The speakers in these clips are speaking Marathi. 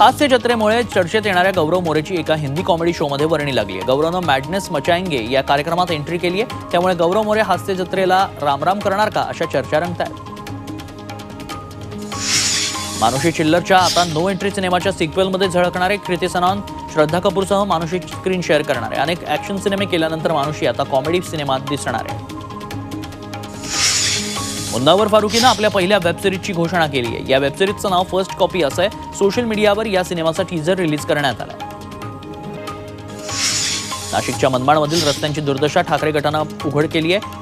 हास्य जत्रेमुळे चर्चेत येणाऱ्या गौरव मोरेची एका हिंदी कॉमेडी शोमध्ये वर्णी लागली आहे। गौरवनं मॅडनेस मचाएंगे या कार्यक्रमात एंट्री केली आहे। त्यामुळे गौरव मोरे हास्य जत्रेला रामराम करणार का अशा चर्चा रंगतायत। मानुषी चिल्लरच्या आता नो एंट्री सिनेमाच्या सिक्वेलमध्ये झळकणारे कृती सनॉन श्रद्धा कपूरसह मानुषी स्क्रीन शेअर करणार आहे। अनेक ॲक्शन सिनेमे केल्यानंतर मानुषी आता कॉमेडी सिनेमात दिसणार आहे। मुन्नावर फारुकीनं आपल्या पहिल्या वेबसिरीजची घोषणा केली आहे। या वेबसिरीजचं नाव फर्स्ट कॉपी असं आहे। सोशल मीडियावर या सिनेमाचा टीझर रिलीज करण्यात आला। नाशिकच्या मनमाडमधील रस्त्यांची दुर्दशा ठाकरे गटानं उघड केली आहे।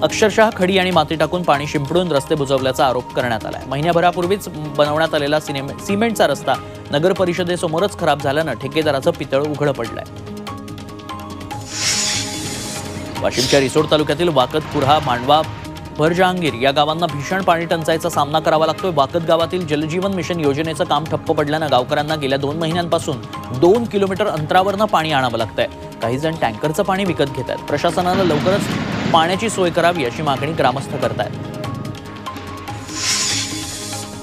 अक्षरशः खडी आणि माती टाकून पाणी शिंपडून रस्ते बुजवल्याचा आरोप करण्यात आला आहे। महिन्याभरापूर्वीच बनवण्यात आलेला सिमेंटचा रस्ता नगर परिषदेसमोरच खराब झाल्यानं ठेकेदाराचं पितळ उघड पडलंय। वाशिमच्या रिसोड तालुक्यातील वाकद कुर्हा मांडवा भरजहांगीर या गावांना भीषण पाणी टंचाईचा सामना करावा लागतोय। वाकद गावातील जलजीवन मिशन योजनेचं काम ठप्प पडल्यानं गावकऱ्यांना गेल्या 2 महिन्यांपासून 2 किलोमीटर अंतरावरनं पाणी आणावं लागतंय। काही जण टँकरचं पाणी विकत घेत आहेत। प्रशासनानं लवकरच पाण्याची सोय करावी अशी मागणी ग्रामस्थ करतायत।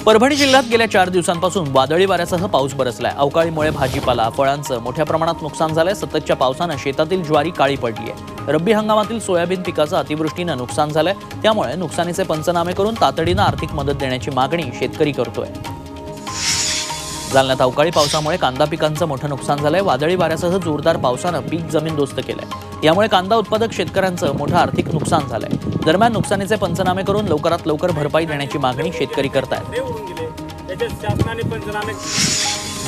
परभणी जिल्ह्यात गेल्या 4 दिवसांपासून वादळी वाऱ्यासह पाऊस बरसलाय। अवकाळीमुळे भाजीपाला फळांचं मोठ्या प्रमाणात नुकसान झालंय। सततच्या पावसानं शेतातील ज्वारी काळी पडली आहे। रब्बी हंगामातील सोयाबीन पिकाचं अतिवृष्टीनं नुकसान झालंय। त्यामुळे नुकसानीचे पंचनामे करून तातडीनं आर्थिक मदत देण्याची मागणी शेतकरी करतोय। जालन्यात अवकाळी पावसामुळे कांदा पिकांचं मोठं नुकसान झालंय। वादळी वाऱ्यासह जोरदार पावसानं पीक जमीनदोस्त केलंय। यामुळे कांदा उत्पादक शेतकऱ्यांचं मोठं आर्थिक नुकसान झालंय। दरम्यान नुकसानीचे पंचनामे करून लवकरात लवकर भरपाई देण्याची मागणी शेतकरी करतायत।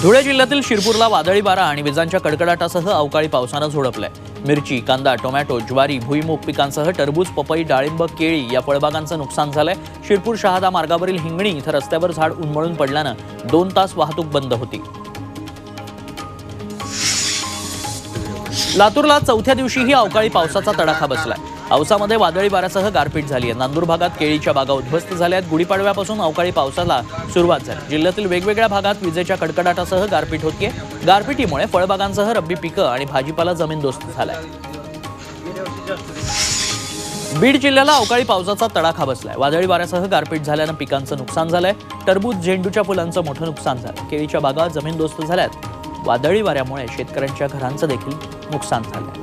धुळे जिल्ह्यातील शिरपूरला वादळी वारा आणि विजांच्या कडकडाटासह अवकाळी पावसानं झोडपलंय। मिरची, कांदा, टोमॅटो, ज्वारी, भुईमूग पिकांसह टरबूज, पपई, डाळिंब, केळी या फळबागांचं नुकसान झालंय। शिरपूर शहादा मार्गावरील हिंगणी इथं रस्त्यावर झाड उन्मळून पडल्यानं 2 तास वाहतूक बंद होती। लातूरला चौथ्या दिवशीही अवकाळी पावसाचा तडाखा बसलाय। औसामध्ये वादळी वाऱ्यासह गारपीट झाली आहे। नांदूर भागात केळीच्या बागा उद्ध्वस्त झाल्या आहेत। गुढीपाडव्यापासून अवकाळी पावसाला सुरुवात झाली। जिल्ह्यातील वेगवेगळ्या भागात विजेच्या कडकडाटासह गारपीट होतीये। गारपिटीमुळे फळबागांसह रब्बी पिकं आणि भाजीपाला जमीनदोस्त झालाय। बीड जिल्ह्याला अवकाळी पावसाचा तडाखा बसलाय। वादळी वाऱ्यासह गारपीट झाल्यानं पिकांचं नुकसान झालंय। टरबूज, झेंडूच्या फुलांचं मोठं नुकसान झालं। केळीच्या बागा जमीनदोस्त झाल्यात। वादळी वाऱ्यामुळे शेतकऱ्यांच्या घरांचं देखील नुकसान झालंय।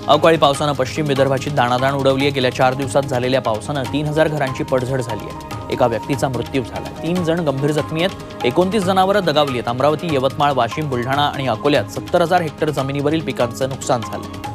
अवकाळी पावसानं पश्चिम विदर्भाची दाणादाण उडवली आहे। गेल्या 4 दिवसात झालेल्या पावसानं 3000 घरांची पडझड झाली आहे। एका व्यक्तीचा मृत्यू झाला। 3 जण गंभीर जखमी आहेत। 29 जनावरं दगावली आहेत। अमरावती, यवतमाळ, वाशिम, बुलढाणा आणि अकोल्यात 70,000 हेक्टर जमिनीवरील पिकांचं नुकसान झालं।